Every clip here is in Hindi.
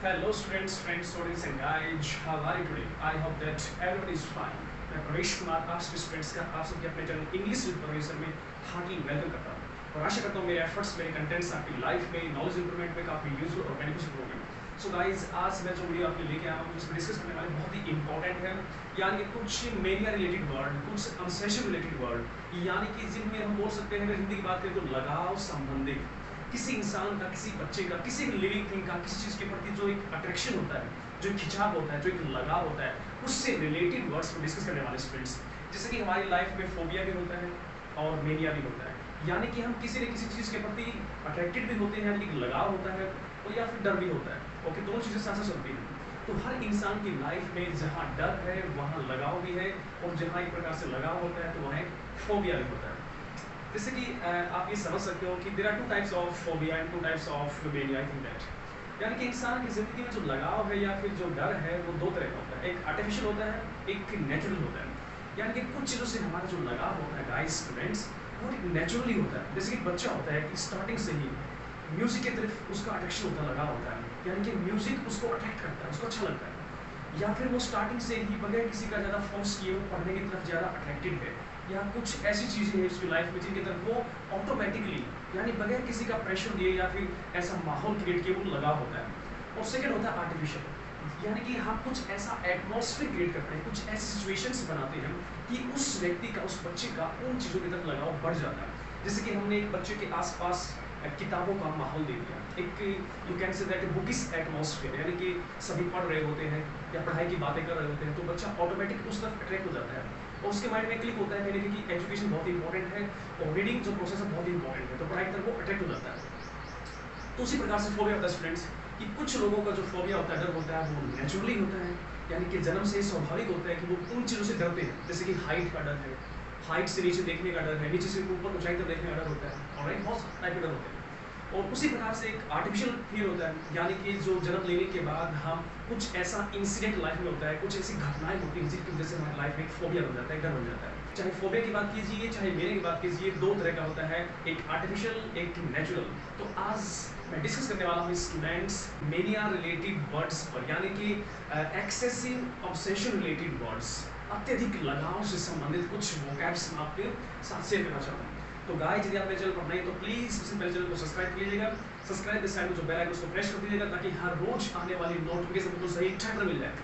Hello students, friends, students and guys, how are you today? I hope that everyone is fine. मैं प्रवेश कुमार आप सभी स्टूडेंट्स का आप सबके अपने चैनल इंग्लिश विद प्रवेश में हार्टली वेलकम करता हूँ और आशा करता हूँ मेरे एफर्ट्स मेरे कंटेंट्स आपकी लाइफ में नॉलेज इंप्रूवमेंट में काफ़ी यूजफुल और बेनिफिशियल होंगे। सो गाइज आज मैं जो वीडियो आपके लेके आया हूँ जिसमें डिस्कस करने वाले बहुत ही इंपॉर्टेंट है, यानी कि कुछ मीडिया रिलेटेड वर्ड, कुछ अनसेशन रिलेटेड वर्ड, यानी कि जिनमें हम बोल सकते हैं हिंदी की बात करें तो लगाव संबंधित किसी इंसान का, किसी बच्चे का, किसी भी लिविंग थिंग का किसी चीज़ के प्रति जो एक अट्रैक्शन होता है, जो खिंचाव होता है, जो एक लगाव होता है, उससे रिलेटेड वर्ड्स को डिस्कस करने वाले स्टूडेंट्स। जैसे कि हमारी लाइफ में फोबिया भी होता है और मेनिया भी होता है, यानी कि हम किसी न किसी चीज़ के प्रति अट्रैक्टेड भी होते हैं, यानी कि लगाव होता है, और या फिर डर भी होता है। ओके, दोनों चीज़ें साथ साथ चलती हैं। तो हर इंसान की लाइफ में जहाँ डर है वहाँ लगाव भी है, और जहाँ एक प्रकार से लगाव होता है तो वहाँ एक फोबिया भी होता है। जैसे कि आप ये समझ सकते हो कि there are two types of phobia and two types of mania, I think that. यानी कि इंसान की ज़िंदगी में जो लगाव है या फिर जो डर है वो दो तरह का होता है, एक आर्टिफिशियल होता है, एक नेचुरल होता है। यानी कि कुछ चीज़ों से हमारा जो लगाव होता है गाइस स्टूडेंट्स, वो एक नेचुरली होता है। जैसे कि बच्चा होता है कि स्टार्टिंग से ही म्यूज़िक की तरफ उसका अट्रैक्शन होता है, लगाव होता है, यानी कि म्यूज़िक उसको अट्रैक्ट करता है, उसको अच्छा लगता है, या फिर वो स्टार्टिंग से ही बगैर किसी का ज़्यादा फोर्स किए वो पढ़ने की तरफ ज़्यादा अट्रैक्टेड है, या कुछ ऐसी चीज़ें हैं उसकी लाइफ में जिनकी तरफ वो ऑटोमेटिकली यानी बगैर किसी का प्रेशर दिए या फिर ऐसा माहौल क्रिएट किए वो लगाव होता है। और सेकंड होता है आर्टिफिशियल, यानी कि हम कुछ ऐसा एटमॉस्फेयर क्रिएट करते हैं, कुछ ऐसी सिचुएशंस बनाते हैं कि उस व्यक्ति का, उस बच्चे का उन चीज़ों की तरफ लगाव बढ़ जाता है। जैसे कि हमने एक बच्चे के आसपास किताबों का माहौल दे दिया, एक you can say that bookish atmosphere, यानी कि सभी पढ़ रहे होते हैं या पढ़ाई की बातें कर रहे होते हैं, तो बच्चा ऑटोमेटिक उस तरफ अट्रैक्ट हो जाता है और उसके माइंड में क्लिक होता है कहीं ना कि एजुकेशन बहुत इंपॉर्टेंट है और रीडिंग जो प्रोसेस है बहुत इंपॉर्टेंट है, तो पढ़ाई की तरफ वो अट्रैक्ट हो जाता है। तो उसी प्रकार से फोबिया होता है स्टूडेंट्स कि कुछ लोगों का जो फोबिया होता है, डर होता है, वो नेचुरली होता है, यानी कि जन्म से ही स्वाभाविक होता है कि वो उन चीज़ों से डरते हैं। जैसे कि हाइट का डर है, हाइट से नीचे देखने का डर है, नीचे से ऊपर ऊंचाई तक देखने का डर होता है, और बहुत टाइप के डर होते हैं। और उसी प्रकार से एक आर्टिफिशियल फील होता है, यानी कि जो जन्म लेने के बाद हम कुछ ऐसा इंसिडेंट लाइफ में होता है, कुछ ऐसी घटनाएं होती हैं जिनकी वजह से हमारी लाइफ में एक फोबिया बन जाता है, डर बन जाता है। चाहे फोबिया की बात कीजिए चाहे मेरे की बात कीजिए, दो तरह का होता है, एक आर्टिफिशियल एक नेचुरल। तो आज मैं डिस्कस करने वाला हूँ स्टूडेंट्स मेनिया रिलेटेड वर्ड्स पर, यानी कि एक्सेसिव ऑब्सेशन रिलेटेड वर्ड्स, अत्यधिक लगाव से संबंधित कुछ वोकैब्स मैं आपके साथ शेयर करना चाहता हूँ। तो गाइस यदि आप मेरे चैनल पर नए तो प्लीज़ सबसे पहले चैनल को सब्सक्राइब कीजिएगा, सब्सक्राइब के साइड में जो बेल आइकन उसको प्रेस कर दीजिएगा ताकि हर रोज आने वाली नोटिफिकेशन को सही टाइम पर मिल जाए।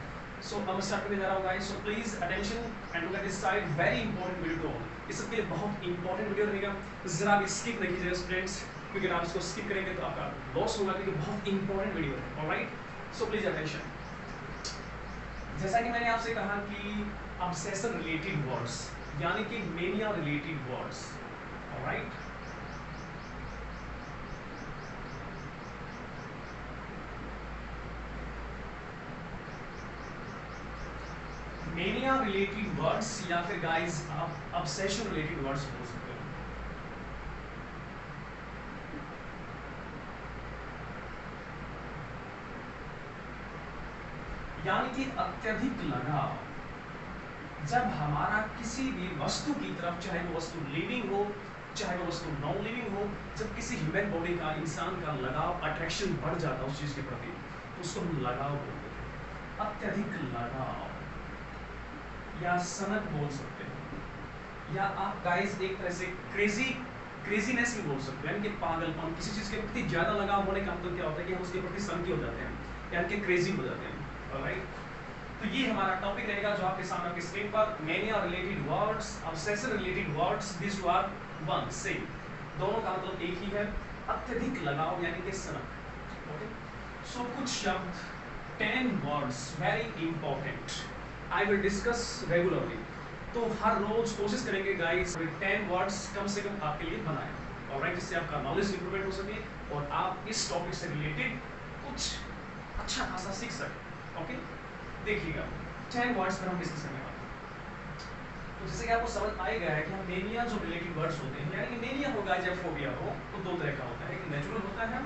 सो अब स्टार्ट करने जा रहा हूँ guys, so please attention and look at this side, very important video to all. इस सबके लिए बहुत इंपॉर्टेंट वीडियो रहेगा, जरा भी स्किप नहीं कीजिएगा स्टूडेंट्स, क्योंकि आप इसको स्किप करेंगे तो आपका लॉस होगा, क्योंकि बहुत इंपॉर्टेंट वीडियो है। Alright, so please attention. जैसा कि मैंने आपसे कहा कि ऑब्सेशन रिलेटेड वर्ड्स, यानी कि mania related words, alright. Mania related words या फिर गाइस आप ऑब्सेशन रिलेटेड वर्ड्स बोल सकते हो। यानी कि अत्यधिक लगाव, जब हमारा किसी भी वस्तु की तरफ, चाहे वो वस्तु लिविंग हो चाहे वो वस्तु नॉन लिविंग हो, जब किसी ह्यूमन बॉडी का, इंसान का लगाव, अट्रैक्शन बढ़ जाता है उस चीज के प्रति, तो उसको हम लगाव बोलते हैं। अत्यधिक लगाव या सनक बोल सकते हो, या आप गाइस एक तरह से क्रेजीनेस भी बोल सकते हो, यानी कि पागलपन। किसी चीज के प्रति ज्यादा लगाव होने का मतलब क्या होता है कि हम उसके प्रति सनकी हो जाते हैं, यानी कि क्रेजी हो जाते हैं। ऑलराइट, तो ये हमारा टॉपिक रहेगा जो आपके सामने आपकी स्क्रीन पर, mania related words, obsession related words, this two are one same, दोनों का मतलब एक ही है, अत्यधिक लगाव यानी कि सनक। ओके, सो कुछ शब्द, 10 words very important, I will discuss regularly. तो हर रोज कोशिश करेंगे गाइस 10 वर्ड्स कम से कम आपके लिए बनाएं, ऑलराइट, जिससे आपका नॉलेज इंप्रूवमेंट हो सके और आप इस टॉपिक से रिलेटेड कुछ अच्छा खासा सीख सकें। ओके, देखिएगा 10 वर्ड्स पर हम डिस्कस करने वाले हैं। तो जैसे कि आपको समझ आ गया है कि हम मेनिया जो रिलेटेड वर्ड्स होते हैं, यानी कि मेनिया होगा जब फोबिया हो, तो दो तरह का होता है, एक नेचुरल होता है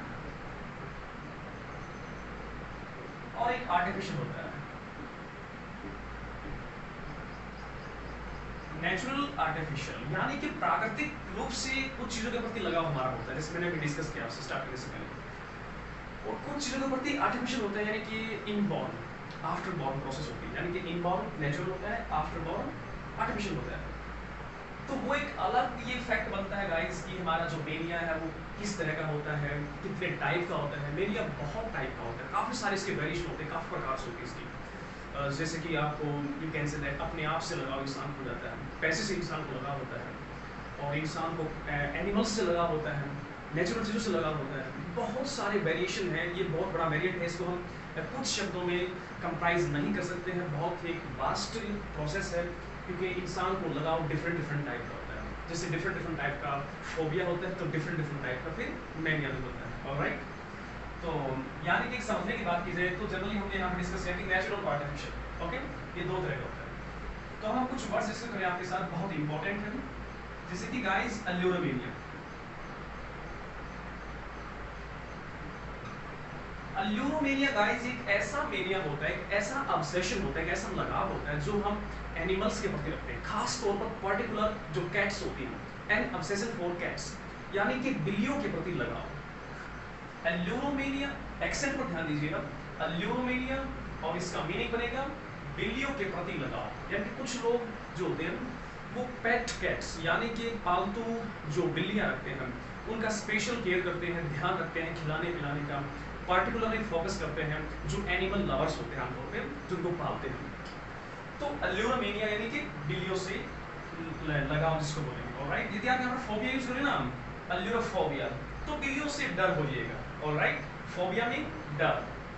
और एक आर्टिफिशियल होता है। नेचुरल आर्टिफिशियल यानी कि प्राकृतिक रूप से कुछ चीजों के प्रति लगाव हमारा होता है, जैसे मैंने अभी डिस्कस किया आपसे स्टार्ट करने से पहले। और कुछ चीज़ों के प्रति आर्टिफिशियल होता है, यानी कि इनबॉर्न, आफ्टर बॉर्न प्रोसेस होती है, यानी कि इनबॉर्न नेचुरल होता है, आफ्टर बॉर्न आर्टिफिशियल होता है। तो वो एक अलग ये फैक्ट बनता है गाइस कि हमारा जो मेनिया है वो किस तरह का होता है, कितने टाइप का होता है। मेनिया बहुत टाइप का होता है, काफ़ी सारे इसके वेरिएशन होते हैं, काफ़ी प्रकार से होती है इसकी। जैसे कि आपको यू कैन से दैट अपने आप से लगाव इंसान को जाता है, पैसे से इंसान को लगाव होता है, और इंसान को एनिमल्स से लगाव होता है, नेचुरल चीज़ों से लगाव होता है। बहुत सारे वेरिएशन हैं, ये बहुत बड़ा वेरिएंट है, इसको हम कुछ शब्दों में कंप्राइज नहीं कर सकते हैं। बहुत एक वास्ट प्रोसेस है, क्योंकि इंसान को लगाव डिफरेंट डिफरेंट टाइप का होता है। जैसे डिफरेंट डिफरेंट टाइप का फोबिया होता है, तो डिफरेंट डिफरेंट टाइप का फिर मैनिया भी होता है। ऑलराइट, तो यानी कि समझने की बात की जाए तो जनरली हमने यहाँ पर डिस्कस किया कि नेचुरल और आर्टिफिशियल, ओके, ये दो तरह का होता है। तो हम कुछ वर्ड्स डिस्कस करें आपके साथ, बहुत इंपॉर्टेंट है, जैसे कि गाइस अल्यूरोमेनिया। अल्यूरोमेनिया गाइस एक ऐसा मेनिया होता है, एक ऐसा ऑब्सेशन होता है, एक ऐसा लगाव होता है जो हम एनिमल्स के प्रति रखते हैं, खास तौर पर पर्टिकुलर जो कैट्स होती हैं, एन ऑब्सेशन फॉर कैट्स, यानी कि बिल्लियों के प्रति लगाव। अल्यूरोमेनिया, एक्सेंट पर ध्यान दीजिएगा, अल्यूरोमेनिया, और इसका मीनिंग बनेगा बिल्लियों के प्रति लगाव। यानी कि कुछ लोग जो होते हैं वो पेट कैट्स, यानी कि पालतू जो बिल्लियां रखते हैं उनका स्पेशल केयर करते हैं, ध्यान रखते हैं, खिलाने पिलाने का पार्टिकुलरली फोकस करते हैं, जो एनिमल लवर्स होते हैं आमतौर पे, जिनको पालते हैं। तो अल्यूरोमेनिया यानी कि बिल्लियों से लगाव जिसको बोलेंगे। ऑलराइट, यदि आप यहाँ पर फोबिया यूज करें ना, अल्यूरोफोबिया, तो बिल्लियों से डर हो जाएगा। ऑलराइट, फोबिया मीन डर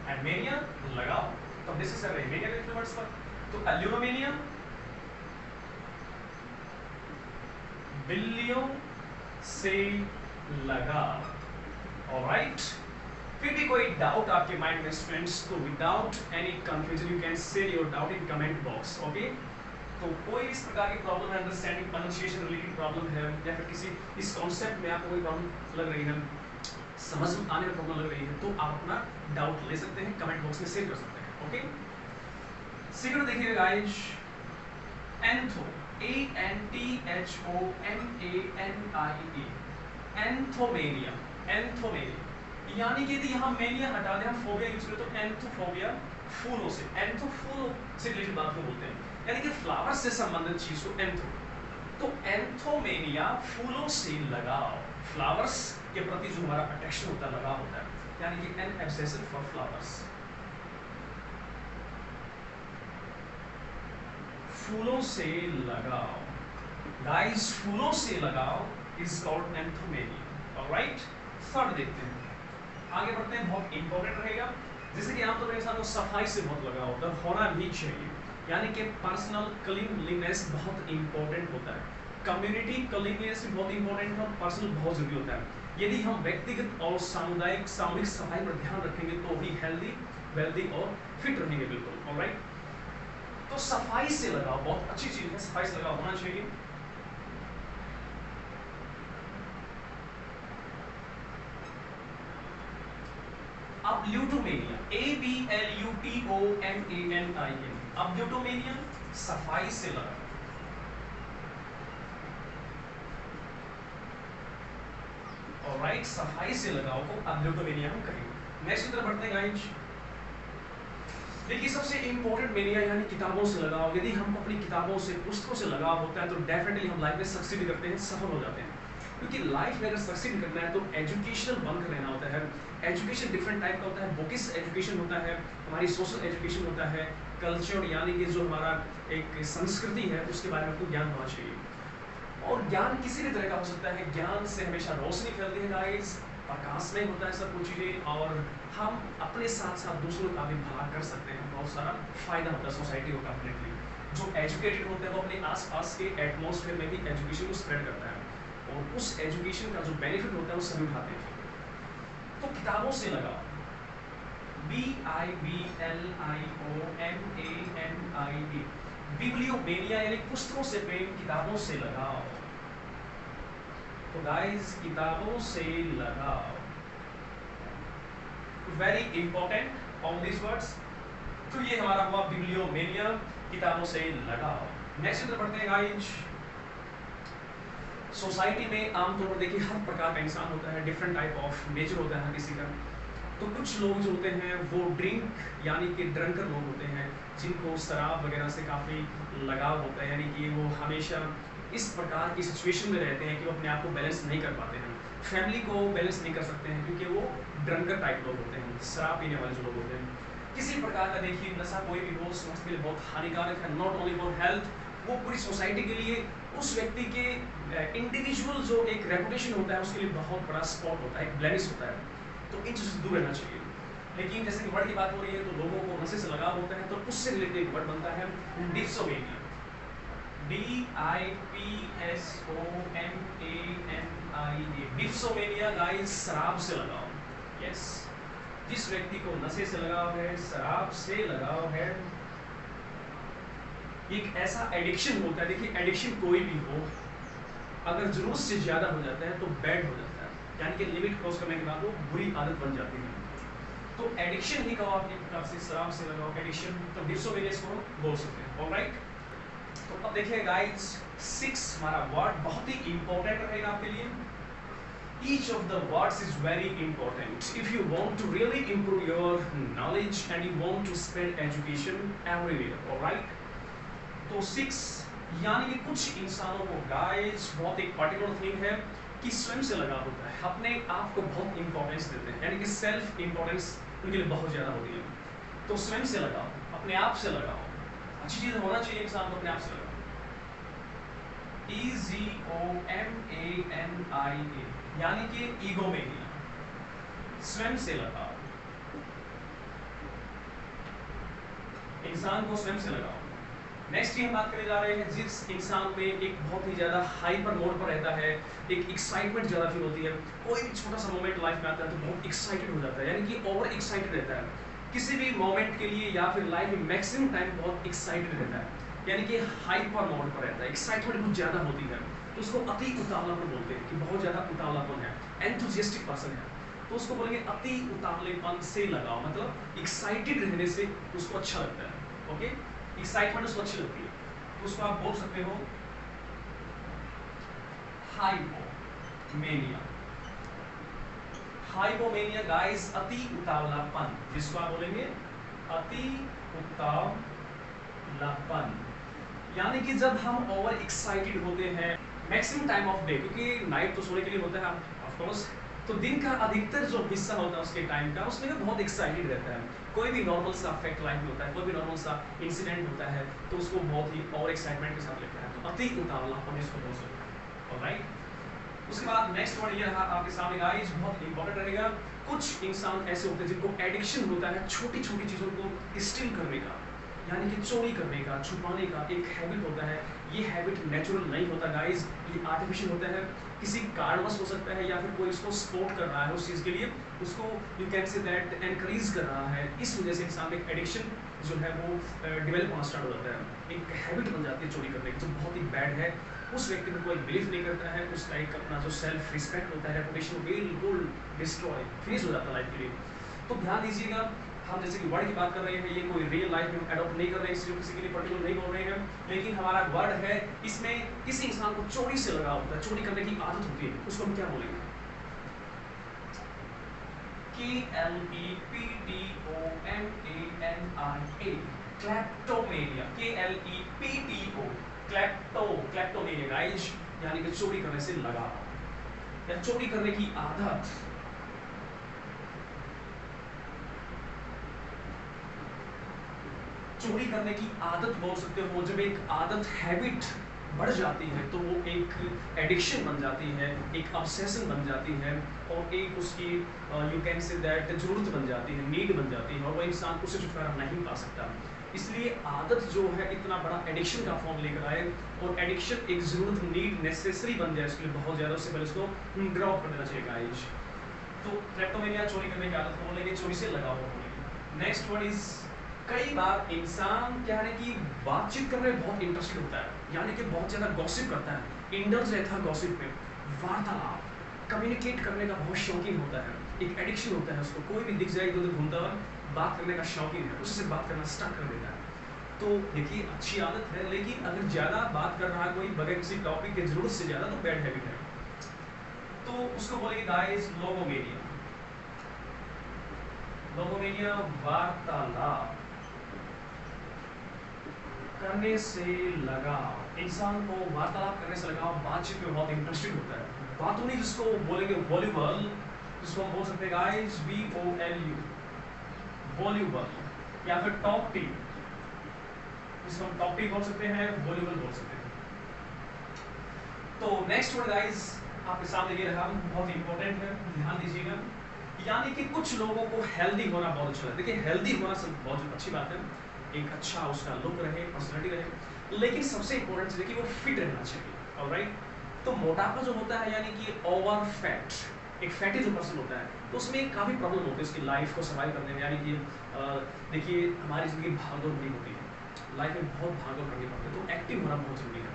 एंड मेनिया लगाव। तो दिस इज अ मेनिया के वर्ड्स पर। तो अल्यूरोमेनिया बिल्लियों से लगाव। ऑलराइट, फिर भी कोई डाउट आपके माइंड में स्टूडेंट्स, तो without any confusion you can share your doubt in comment box, okay. तो कोई इस प्रकार की प्रॉब्लम है, अंडरस्टैंडिंग प्रोनाउंसिएशन रिलेटेड प्रॉब्लम है, या फिर किसी इस कॉन्सेप्ट में आपको कोई प्रॉब्लम लग रही है, समझ आने में प्रॉब्लम लग रही है, तो आप अपना डाउट ले सकते हैं, कमेंट बॉक्स में शेयर कर सकते हैं, ओके। सेकंड देखिएगा गाइस, एंथो, ANTHOMANIE, एंथोमेनिया। एंथोमेनिया यानी कि यदि यहाँ मेनिया हटा दें, हम फोबिया यूज करें, तो एंथोफोबिया, फूलों से, एंथो फूलों से रिलेटेड बात को बोलते हैं, यानी कि फ्लावर से संबंधित चीज को एंथो। तो एंथोमेनिया फूलों से लगाव, फ्लावर्स के प्रति जो हमारा अट्रैक्शन होता है, लगाव होता है, यानी कि एन ऑब्सेशन फॉर फ्लावर्स, फूलों से लगाव। गाइस, फूलों से लगाव इज कॉल्ड एंथोमेनिया। ऑलराइट, थर्ड देखते हैं, आगे बढ़ते हैं, बहुत इंपॉर्टेंट रहेगा। जैसे कि आमतौर पर इंसान को सफाई से बहुत लगाव होता है, होना भी चाहिए, यानी कि पर्सनल क्लीनलीनेस बहुत इंपॉर्टेंट होता है। कम्युनिटी क्लीनलीनेस भी बहुत इंपॉर्टेंट है, और पर्सनल बहुत जरूरी होता है। यदि हम व्यक्तिगत और सामुदायिक सामूहिक सफाई पर ध्यान रखेंगे तो ही हेल्दी, वेल्दी और फिट रहेंगे, बिल्कुल। ऑलराइट, तो सफाई से लगाव बहुत अच्छी चीज है, सफाई से लगाव होना चाहिए। अब्ल्यूटोमेनिया, ABLUTOMANIA, अब्ल्यूटोमेनिया सफाई से लगाव। ऑलराइट, सफाई से लगाव को अब्ल्यूटोमेनिया हम कहेंगे। नेक्स्ट तरफ बढ़ते हैं गाइस। देखिए, सबसे इंपॉर्टेंट मेनिया यानी किताबों से लगाव। यदि हम अपनी किताबों से, पुस्तकों से लगाव होता है, तो डेफिनेटली हम लाइफ में सक्सीड करते हैं, सफल हो जाते हैं। क्योंकि लाइफ में अगर सक्सीड करना है तो एजुकेशनल बनकर रहना होता है। एजुकेशन डिफरेंट टाइप का होता है, बुकिश एजुकेशन होता है, हमारी सोशल एजुकेशन होता है, कल्चर यानी कि जो हमारा एक संस्कृति है उसके बारे में आपको ज्ञान होना चाहिए। और ज्ञान किसी भी तरह का हो सकता है, ज्ञान से हमेशा रोशनी फैलती है गाइस, प्रकाश में होता है सब कुछ चीज़ें, और हम अपने साथ साथ दूसरों का भी भला कर सकते हैं, बहुत सारा फायदा होता है सोसाइटी को। कंप्लीटली जो एजुकेटेड होते हैं वो अपने आसपास के एटमॉस्फेयर में भी एजुकेशन को स्प्रेड करता है, और उस एजुकेशन का जो बेनिफिट होता है वो सभी उठाते हैं। तो किताबों से लगाओ, BIBLIOMANIE, बिब्लियोमेनिया यानी पुस्तकों से प्रेम, किताबों से लगाओ। तो गाइस, किताबों से लगाओ, very important all this words. तो ये हमारा हुआ बिब्लियोमेनिया, किताबों से लगाओ। नेक्स्ट तरफ बढ़ते हैं गाइस। सोसाइटी में आमतौर पर देखिए हर प्रकार का इंसान होता है, डिफरेंट टाइप ऑफ नेचर होता है हर किसी का। तो कुछ लोग जो होते हैं वो ड्रिंक यानी कि ड्रंकर लोग होते हैं, जिनको शराब वगैरह से काफ़ी लगाव होता है, यानी कि वो हमेशा इस प्रकार की सिचुएशन में रहते हैं कि वो अपने आप को बैलेंस नहीं कर पाते हैं, फैमिली को बैलेंस नहीं कर सकते हैं, क्योंकि वो ड्रंकर टाइप लोग होते हैं, शराब पीने वाले जो लोग होते हैं। किसी प्रकार का देखिए नशा कोई भी हो स्वास्थ्य के लिए बहुत हानिकारक है, नॉट ओनली फॉर हेल्थ, वो पूरी सोसाइटी के लिए, उस व्यक्ति के इंडिविजुअल जो एक रेपुटेशन होता है उसके लिए बहुत बड़ा स्पॉट होता है, एक ब्लेमिश होता है। तो इन चीज़ों से दूर रहना चाहिए। लेकिन जैसे कि वर्ड की बात हो रही है तो लोगों को नशे से लगाव होता है, तो उससे रिलेटेड एक वर्ड बनता है डिप्सोमेनिया, DIPSOMANIA, डिप्सोमेनिया गाइस, शराब से लगाव। यस, जिस व्यक्ति को नशे से लगाव है, शराब से लगाव है, एक ऐसा एडिक्शन होता है। देखिए एडिक्शन कोई भी हो, अगर जरूरत से ज्यादा हो जाता है तो बैड हो जाता है, यानी कि लिमिट क्रॉस करने के बाद वो बुरी आदत बन जाती है। तो एडिक्शन ही कहो आप एक प्रकार से, शराब से लगाओ एडिक्शन, तो डिप्सोमेनिया को बोल सकते हैं। ऑलराइट, तो अब देखिए गाइस 6 हमारा वर्ड बहुत ही इंपॉर्टेंट रहेगा आपके लिए। Each of the words is very important if you want to really improve your knowledge and you want to spread education everywhere. Alright, तो 6 यानी कि कुछ इंसानों को गाइस बहुत एक पर्टिकुलर थिंग है कि स्वयं से लगा होता है, अपने आप को बहुत इंपॉर्टेंस देते हैं, यानी कि सेल्फ इंपॉर्टेंस उनके लिए बहुत ज़्यादा होती है। तो स्वयं से लगाओ, अपने आप से लगाओ, अच्छी चीज़ होना चाहिए इंसान को, अपने आप से लगाओ। EGOMANIA, यानी कि ईगोमेनिया, स्वयं से लगाओ, इंसान को स्वयं से लगाओ। नेक्स्ट हम बात करने जा रहे हैं जिस इंसान में एक बहुत ही ज़्यादा हाइपर मोड पर रहता है, एक एक्साइटमेंट ज़्यादा फील होती है, कोई भी छोटा सा मोमेंट लाइफ में आता है तो बहुत एक्साइटेड हो जाता है, यानी कि ओवर एक्साइटेड रहता है किसी भी मोमेंट के लिए, या फिर लाइफ में मैक्सिमम टाइम बहुत एक्साइटेड रहता है, यानी कि हाइपर मोड पर रहता है, एक्साइटमेंट बहुत ज़्यादा होती है, तो उसको अति उतावलापन बोलते हैं कि बहुत ज़्यादा उतावलापन है, एंथुसियास्टिक पर्सन है, तो उसको बोलेंगे अति उतावलेपन से लगाओ, मतलब एक्साइटेड रहने से उसको अच्छा लगता है। ओके, एक्साइटमेंट उसको अच्छी लगती है, तो उसको आप बोल सकते हो हाइपोमेनिया। हाइपोमेनिया गाइस, अति उतावलापन, जिसको आप बोलेंगे अति उतावलापन, यानी कि जब हम ओवर एक्साइटेड होते हैं मैक्सिमम टाइम ऑफ डे, क्योंकि नाइट तो सोने के लिए होता है ऑफ कोर्स, तो दिन का अधिकतर जो हिस्सा होता है उसके टाइम का, उसमें भी बहुत एक्साइटेड रहता है, कोई भी नॉर्मल सा फैक्ट लाइफ में होता है, कोई भी नॉर्मल सा इंसिडेंट होता है, तो उसको बहुत ही ओवर एक्साइटमेंट के साथ लेता है, तो अति उतावलापन इसको बोल सकते हैं। ऑलराइट, उसके बाद नेक्स्ट वर्ड ये रहा आपके सामने गाइस, बहुत इंपॉर्टेंट रहेगा। कुछ इंसान ऐसे होते हैं जिनको एडिक्शन होता है छोटी छोटी चीज़ों को स्टील करने का, यानी कि चोरी करने का, छुपाने का एक हैबिट होता है। ये हैबिट नेचुरल नहीं होता गाइस, ये आर्टिफिशियल होता है, किसी कारणवश हो सकता है, या फिर कोई इसको सपोर्ट कर रहा है उस चीज़ के लिए, उसको you can say that encourage कर रहा है, इस वजह से इंसान में एक एडिक्शन जो है वो डेवलप होना स्टार्ट हो जाता है, एक हैबिट बन जाती है चोरी करने की, जो बहुत ही बैड है। उस व्यक्ति को कोई बिलीव नहीं करता है, उसका एक अपना जो सेल्फ रिस्पेक्ट होता है, रेपुटेशन बिल्कुल डिस्ट्रॉय फिनिश हो जाता है लाइफ के लिए। तो ध्यान दीजिएगा, हम जैसे कि वर्ड की बात कर रहे हैं, ये कोई रियल लाइफ में अडॉप्ट नहीं कर रहे हैं, इसलिए किसी के लिए पर्टिकुलर नहीं बोल रहे हैं, लेकिन हमारा वर्ड है, इसमें किसी इंसान को चोरी से लगा होता है, चोरी करने की आदत होती है, उसको हम क्या बोलेंगे? KLEPTOMANIA, क्लैप्टोमेनिया, KLEPTO, क्लैप्टोमेनिया गाइस, यानी कि चोरी करने से लगा या चोरी करने की आदत। चोरी करने की आदत बोल सकते हो, जब एक आदत हैबिट बढ़ जाती है तो वो एक एडिक्शन बन जाती है, एक ऑब्सेशन बन जाती है, और एक उसकी यू कैन से दैट जरूरत बन जाती है, नीड बन जाती है, और वो इंसान उससे छुटकारा नहीं पा सकता। इसलिए आदत जो है इतना बड़ा एडिक्शन का फॉर्म लेकर आए, और एडिक्शन एक जरूरत, नीड, नेसेसरी बन जाए इसके लिए बहुत ज़्यादा, उससे पहले उसको ड्रॉप कर देना चाहिए गाइस। तो क्लेप्टोमेनिया चोरी करने की आदत को बोलेंगे, चोरी से लगाव को बोलेंगे। नेक्स्ट वर्ड इज, कई बार इंसान क्या है कि बातचीत करने में बहुत इंटरेस्टेड होता है, यानी कि बहुत ज़्यादा गॉसिप करता है, इंडल्ज रहता है गॉसिप में, वार्तालाप, कम्युनिकेट करने का बहुत शौकीन होता है, एक एडिक्शन होता है उसको, कोई भी दिख जाए इधर उधर घूमता हुआ, बात करने का शौकीन है, उससे बात करना स्टार्ट कर देता है। तो देखिए अच्छी आदत है, लेकिन अगर ज़्यादा बात कर रहा है कोई बगैर किसी टॉपिक की जरूरत से ज़्यादा, तो बैड हैबिट है, तो उसको बोलेंगे गाइस लोगोमेनिया। लोगोमेनिया वार्तालाप करने से लगाव, इंसान को वार्तालाप करने से लगाव, बातचीत में बहुत इंटरेस्टेड होता है। बातों नहीं जिसको बोलेंगे वॉल्यूबल, जिसको हम बोल सकते हैं गाइस VOLU, वॉल्यूबल, या फिर टॉकटिव, जिसको हम टॉकटिव बोल सकते हैं, वॉल्यूबल बोल सकते हैं। तो नेक्स्ट वर्ड गाइस आपके सामने ये रहा, बहुत इंपॉर्टेंट है, ध्यान दीजिएगा। यानी कि कुछ लोगों को हेल्दी होना बहुत अच्छा लगता है। देखिए हेल्दी होना सब बहुत अच्छी बात है, एक अच्छा उसका लुक रहे, पर्सनैलिटी रहे, लेकिन सबसे इंपॉर्टेंट चीज़ है कि वो फिट रहना चाहिए। ऑलराइट, तो मोटापा जो होता है यानी कि ओवर फैट, एक फैटी जो पर्सन होता है, तो उसमें काफ़ी प्रॉब्लम होती है उसकी लाइफ को सर्वाइव करने में। यानी कि देखिए हमारी ज़िंदगी भागदौड़ भरी होती है, लाइफ में बहुत भागदौड़ करनी पड़ती है, तो एक्टिव होना बहुत जरूरी है।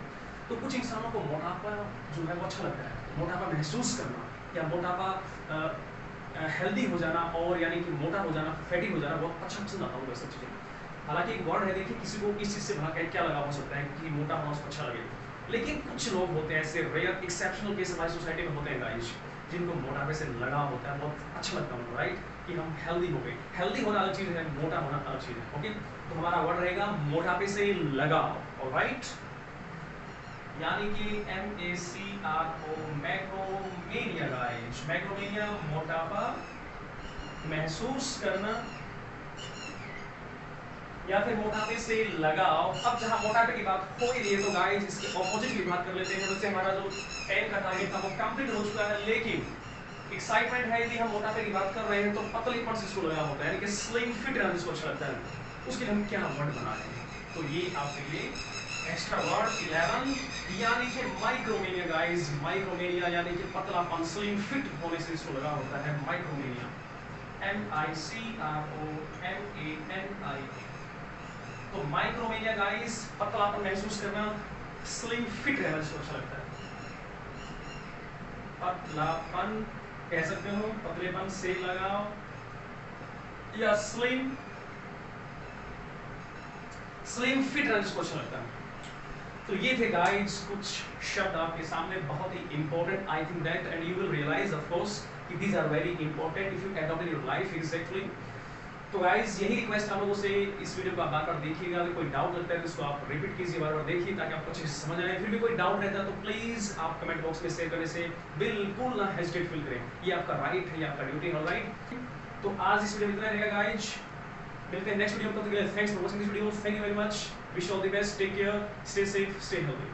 तो कुछ इंसानों को मोटापा जो है वो अच्छा लगता है, मोटापा महसूस करना या मोटापा हेल्दी हो जाना, और यानी कि मोटा हो जाना, फैटी हो जाना बहुत अच्छा पसंद आता है सब चीज़ें। हालांकि एक वर्ड है, देखिए किसी को इस चीज़ से भला क्या लगा हो सकता है कि मोटा होना उसको अच्छा लगे, लेकिन कुछ लोग होते हैं ऐसे रेयर एक्सेप्शनल केस हमारी सोसाइटी में होते हैं गाइस, जिनको मोटापे से लगाव होता है, बहुत अच्छा लगता है उनको, राइट, कि हम हेल्दी हो गए। हेल्दी होना अलग चीज़ है, मोटा होना अलग चीज़ है। ओके, तो हमारा वर्ड रहेगा मोटापे से लगाव। ऑलराइट, यानी कि MACRO, मैक्रोमेनिया गाइस, मैक्रोमेनिया मोटापा महसूस करना या फिर मोटापे से लगाव। अब जहां मोटापे की बात हो ही रही है तो गाइस इसके ऑपोजिट की बात कर लेते हैं। वैसे हमारा जो 10 का टारगेट था वो कंप्लीट हो चुका है, लेकिन एक्साइटमेंट है यदि हम मोटापे की बात कर रहे हैं तो पतलेपन से इसको लगा होता है, यानी कि स्लिम फिट रहना जिसको अच्छा लगता है, उसके लिए हम क्या वर्ड बना रहे हैं। तो ये आपके लिए एक्स्ट्रा वर्ड 11, यानी कि माइक्रोमेनिया गाइस, माइक्रोमेनिया यानी कि पतलापन, स्लिम फिट होने से इसको लगा होता है माइक्रोमेनिया, MICROMANIA। तो माइक्रोमेनिया गाइस, पतलापन महसूस करना, स्लिम फिट रहना जिसको अच्छा लगता है। पतलापन कह सकते हो, पतलेपन से लगाओ, या स्लिम फिट रहना जिसको अच्छा लगता है। तो ये थे गाइस कुछ शब्द आपके सामने, बहुत ही important. I think that and you will realize of course कि these are very important if you adopt in your life exactly. तो गाइस यही रिक्वेस्ट हम लोगों से, इस वीडियो को आप बार-बार देखिएगा, अगर कोई डाउट लगता है तो इसको आप रिपीट कीजिए, बार-बार देखिए ताकि आपको अच्छे से समझ आए। फिर भी कोई डाउट रहता है तो प्लीज आप कमेंट बॉक्स में शेयर करने से बिल्कुल ना हेजिटेट फील करें, ये आपका राइट है, ये आपका ड्यूटी है। ऑलराइट, तो आज इस वीडियो में इतना रहेगा गाइस, मिलते हैं नेक्स्ट वीडियो में, तब तक के लिए thanks for watching this video, thank you very much, wish all the best, take care, stay safe, stay healthy.